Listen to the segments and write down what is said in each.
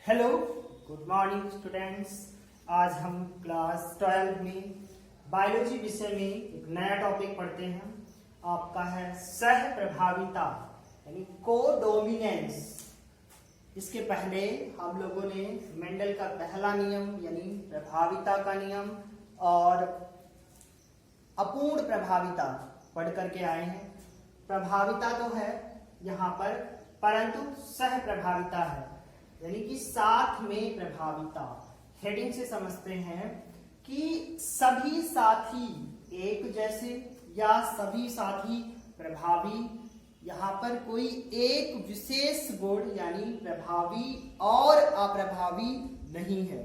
Hello, good morning students. आज हम class 12 में बायोलॉजी विषय में एक नया टॉपिक पढ़ते हैं। आपका है सह प्रभाविता यानी कोडोमिनेंस। इसके पहले हम लोगों ने मेंडल का पहला नियम यानी प्रभाविता का नियम और अपूर्ण प्रभाविता पढ़ करके आए हैं। प्रभाविता तो है यहाँ पर, परंतु सह प्रभाविता है यानी कि साथ में प्रभाविता। हेडिंग से समझते हैं कि सभी साथी एक जैसे या सभी साथी प्रभावी। यहाँ पर कोई एक विशेष गुण यानी प्रभावी और अप्रभावी नहीं है,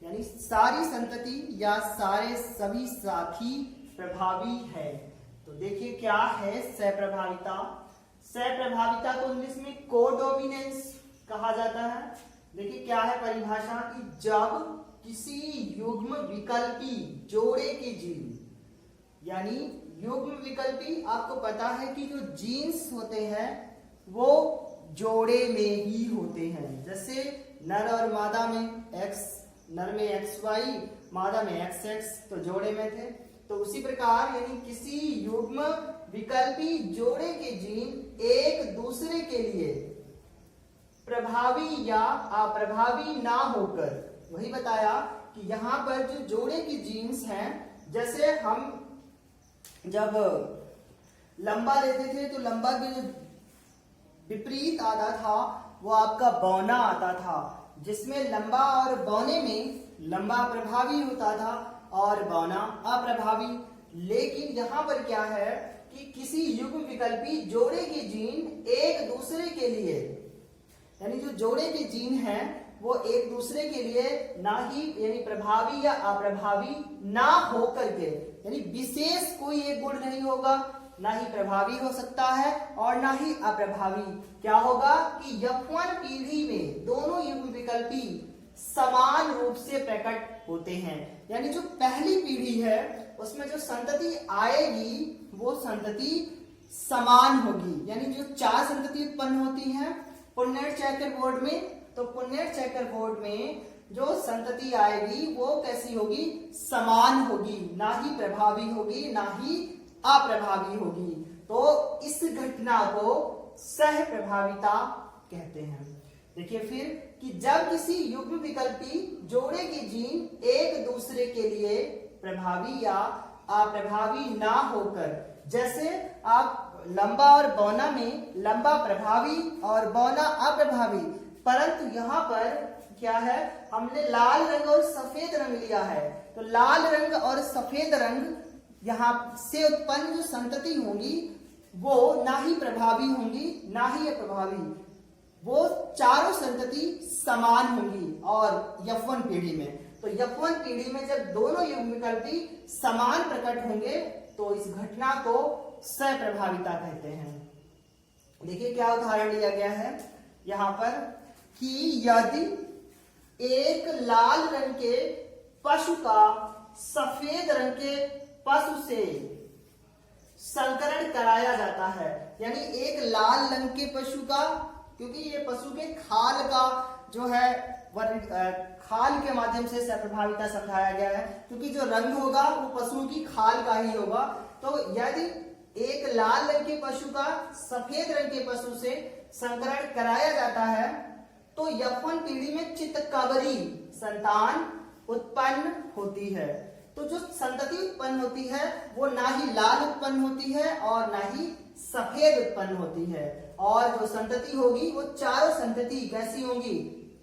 यानी सारी संतति या सारे सभी साथी प्रभावी है। तो देखिए क्या है सहप्रभाविता। सहप्रभाविता को इंग्लिश में कोडोमिनेंस कहा जाता है। देखिए क्या है परिभाषा कि जब किसी युग्म विकल्पी जोड़े के जीन यानी युग्म विकल्पी, आपको पता है कि जो जीन्स होते हैं वो जोड़े में ही होते हैं। जैसे नर और मादा में एक्स, नर में एक्स वाई, मादा में एक्स एक्स, तो जोड़े में थे। तो उसी प्रकार यानी किसी युग्म विकल्पी जोड़े के जीन एक दूसरे के लिए प्रभावी या अप्रभावी ना होकर, वही बताया कि यहाँ पर जो जोड़े की जीन्स हैं, जैसे हम जब लंबा लेते थे तो लंबा के जो विपरीत आता था वो आपका बौना आता था, जिसमें लंबा और बौने में लंबा प्रभावी होता था और बौना अप्रभावी। लेकिन यहाँ पर क्या है कि किसी युग्म विकल्पी जोड़े के जीन एक दूसरे के लिए यानी जो जोड़े के जीन हैं वो एक दूसरे के लिए ना ही यानी प्रभावी या अप्रभावी ना हो करके, यानी विशेष कोई एक गुण नहीं होगा, ना ही प्रभावी हो सकता है और ना ही अप्रभावी। क्या होगा कि यौवन पीढ़ी में दोनों युग्म विकल्पी समान रूप से प्रकट होते हैं। यानी जो पहली पीढ़ी है उसमें जो संतति आएगी वो संतति समान होगी। यानी जो 4 संतति उत्पन्न होती हैं पुन्नेट चेकर बोर्ड में, तो पुन्नेट चेकर बोर्ड में जो संतति आएगी वो कैसी होगी? समान होगी, ना ही प्रभावी होगी ना ही अप्रभावी होगी। तो इस घटना को सह प्रभाविता कहते हैं। देखिए फिर कि जब किसी युग्म विकल्पी जोड़े के जीन एक दूसरे के लिए प्रभावी या अप्रभावी ना होकर, जैसे आप लंबा और बौना में लंबा प्रभावी और बौना अप्रभावी, परंतु यहाँ पर क्या है, हमने लाल रंग और सफेद रंग लिया है। तो लाल रंग और सफेद रंग यहाँ से उत्पन्न जो संतति होंगी वो ना ही प्रभावी होंगी ना ही अप्रभावी, वो चारों संतति समान होंगी। और यौवन पीढ़ी में, तो यौवन पीढ़ी में जब दोनों युग्म विकल्पी समान प्रकट होंगे तो इस घटना को सहप्रभाविता कहते हैं। देखिए क्या उदाहरण लिया गया है यहाँ पर कि यदि एक लाल रंग के पशु का सफेद रंग के पशु से संकरण कराया जाता है, यानी एक लाल रंग के पशु का, क्योंकि ये पशु के खाल का जो है खाल के माध्यम से सहप्रभाविता समझाया गया है, क्योंकि जो रंग होगा वो पशुओं की खाल का ही होगा। तो यदि एक लाल रंग के पशु का सफेद रंग के पशु से संकरण कराया जाता है तो यौवन पीढ़ी में चित्तकबरी संतान उत्पन्न होती है। तो जो संतति उत्पन्न होती है वो ना ही लाल उत्पन्न होती है और ना ही सफेद उत्पन्न होती है, और जो संतति होगी वो चारों संतति कैसी होंगी?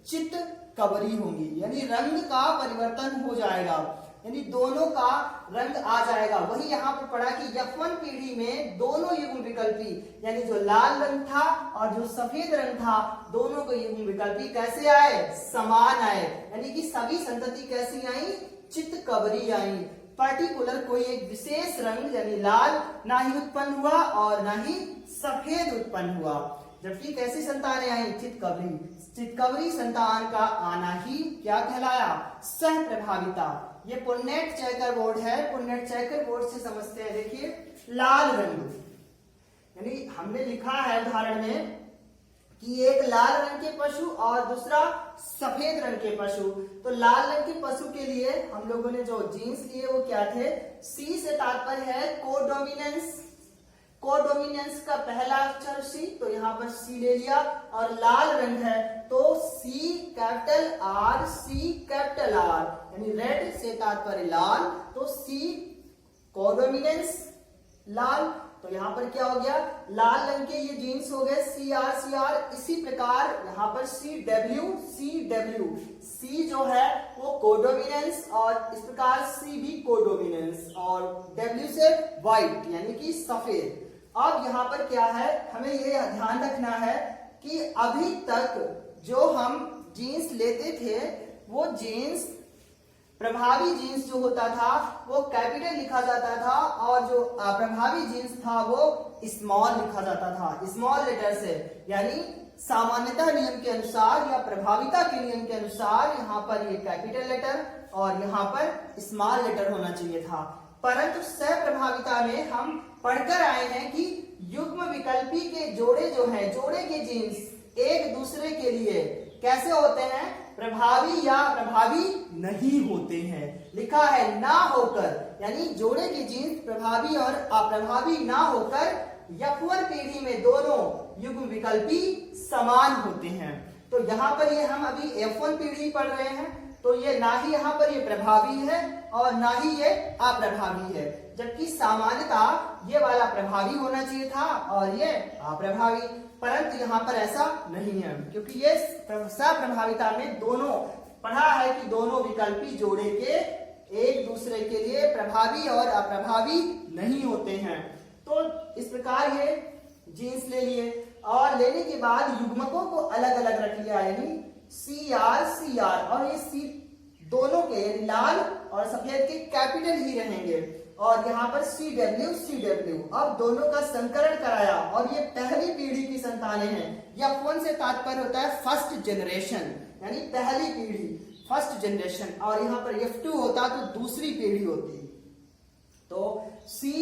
चित्तकबरी होंगी, यानी रंग का परिवर्तन हो जाएगा, यानी दोनों का रंग आ जाएगा। वही यहाँ पर पढ़ा कि यौवन पीढ़ी में दोनों युग्म विकल्पी यानी जो लाल रंग था और जो सफेद रंग था, दोनों के युग्म विकल्पी कैसे आए? समान आए, यानी कि सभी संतति कैसी आई? चित्तकबरी आई। पर्टिकुलर कोई एक विशेष रंग यानी लाल ना ही उत्पन्न हुआ और ना ही सफेद उत्पन्न हुआ, जबकि कैसी संतानें आई? चित्तकबरी। चित्तकबरी संतान का आना ही क्या कहलाया? सह प्रभाविता। ये पुन्नेट चेकर बोर्ड है, पुन्नेट चेकर बोर्ड से समझते हैं। देखिए लाल रंग यानी हमने लिखा है उदाहरण में कि एक लाल रंग के पशु और दूसरा सफेद रंग के पशु। तो लाल रंग के पशु के लिए हम लोगों ने जो जीन्स लिए वो क्या थे, सी से तात्पर्य है कोडोमिनेंस। कोडोमिनेंस का पहला अक्षर सी, तो यहाँ पर सी ले लिया, और लाल रंग है तो सी कैपिटल आर, सी कैपिटल आर, यानी रेड से तात्पर्य लाल, तो सी कोडोमिनेंस लाल। तो यहाँ पर क्या हो गया, लाल रंग के ये जीन्स हो गए सी आर। इसी प्रकार यहाँ पर सी डब्ल्यू, सी जो है वो कोडोमिनेंस और इस प्रकार सी भी कोडोमिनेंस, और डब्ल्यू से व्हाइट यानी कि सफेद। अब यहाँ पर क्या है, हमें ये ध्यान रखना है कि अभी तक जो हम जीन्स लेते थे वो जीन्स, प्रभावी जीन्स जो होता था वो कैपिटल लिखा जाता था, और जो अप्रभावी जीन्स था वो स्मॉल लिखा जाता था, स्मॉल लेटर से। यानी सामान्यतः नियम के अनुसार या प्रभाविता के नियम के अनुसार यहाँ पर ये कैपिटल लेटर और यहाँ पर स्मॉल लेटर होना चाहिए था। परंतु सहप्रभाविता में हम पढ़कर आए हैं कि युग्म विकल्पी के जोड़े जो हैं, जोड़े के जीन्स एक दूसरे के लिए कैसे होते हैं, प्रभावी या प्रभावी नहीं होते हैं। लिखा है ना होकर, यानी जोड़े के जीन्स प्रभावी और अप्रभावी ना होकर यफवर पीढ़ी में दोनों युग्म विकल्पी समान होते हैं। तो यहाँ पर ये हम अभी F1 पीढ़ी पढ़ रहे हैं, तो ये ना ही यहाँ पर ये प्रभावी है और ना ही ये अप्रभावी है, जबकि सामान्यता ये वाला प्रभावी होना चाहिए था और ये अप्रभावी। परंतु यहाँ पर ऐसा नहीं है, क्योंकि ये सप्रभाविता में दोनों पढ़ा है कि दोनों विकल्पी जोड़े के एक दूसरे के लिए प्रभावी और अप्रभावी नहीं होते हैं। तो इस प्रकार ये जीन्स ले लिए, और लेने के बाद युग्मकों को अलग अलग रख लिया, यानी सी आर, और ये सी दोनों के लाल और सफेद के कैपिटल ही रहेंगे, और यहाँ पर सी डब्ल्यू। अब दोनों का संकरण कराया, और ये पहली पीढ़ी की संतानें हैं। F1 से तात्पर्य होता है फर्स्ट जनरेशन, यानी पहली पीढ़ी, फर्स्ट जनरेशन, और यहाँ पर F2 होता तो दूसरी पीढ़ी होती। तो सी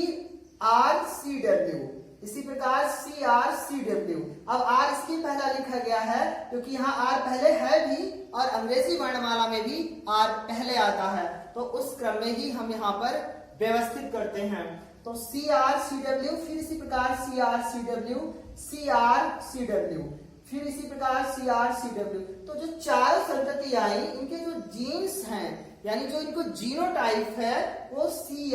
डब्ल्यू, इसी प्रकार सी डब्ल्यू। अब आर इसलिए पहला लिखा गया है क्योंकि यहाँ आर पहले है भी, और अंग्रेजी वर्णमाला में भी आर पहले आता है, तो उस क्रम में ही हम यहाँ पर व्यवस्थित करते हैं। तो सी डब्ल्यू, फिर इसी प्रकार सी डब्ल्यू, फिर इसी प्रकार सी डब्ल्यू। तो जो चारों संतति आई, इनके जो जीन्स हैं, यानी जो इनको जीनोटाइप है, वो सी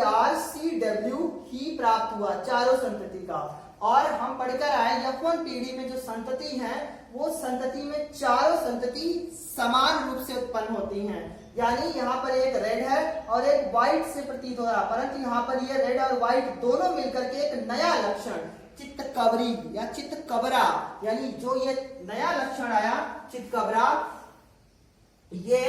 डब्ल्यू ही प्राप्त हुआ चारों संतति का। और हम पढ़कर आए F1 पीढ़ी में जो संतति है, वो संतति में चारों संतति समान रूप से उत्पन्न होती हैं। यानी यहाँ पर एक रेड है और एक व्हाइट से प्रतीत हो रहा, परंतु यहाँ पर ये रेड और व्हाइट दोनों मिलकर के एक नया लक्षण चित्तकबरी या चित्तकबरा, यानी जो ये नया लक्षण आया चित्तकबरा, ये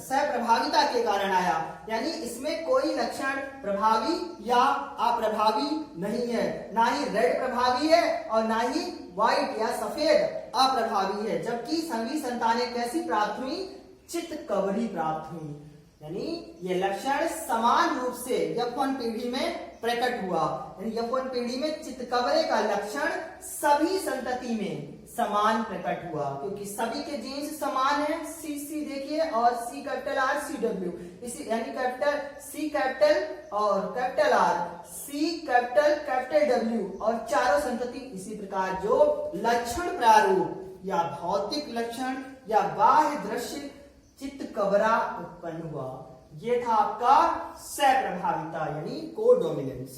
सप्रभाविता के कारण आया। यानी इसमें कोई लक्षण प्रभावी या अप्रभावी नहीं है, ना ही रेड प्रभावी है और ना ही व्हाइट या सफेद अप्रभावी है, जबकि संगी संतानें कैसी प्राप्त हुई, चित्तकबरी प्राप्त हुई। यानी ये लक्षण समान रूप से F1 पीढ़ी में प्रकट हुआ, यानी F1 पीढ़ी में चित्तकबरे का लक्षण सभी संतति में समान प्रकट हुआ, क्योंकि सभी के जीन्स समान है। सी देखिए, और सी कैपिटल आर, सी डब्ल्यू, इसी यानी कैपिटल सी कैपिटल और कैपिटल आर, सी कैपिटल डब्ल्यू, और चारों संतति इसी प्रकार जो लक्षण प्रारूप या भौतिक लक्षण या बाह्य दृश्य चित्तकबरा उत्पन्न हुआ। ये था आपका सप्रभाविता यानी कोडोमिनेंस।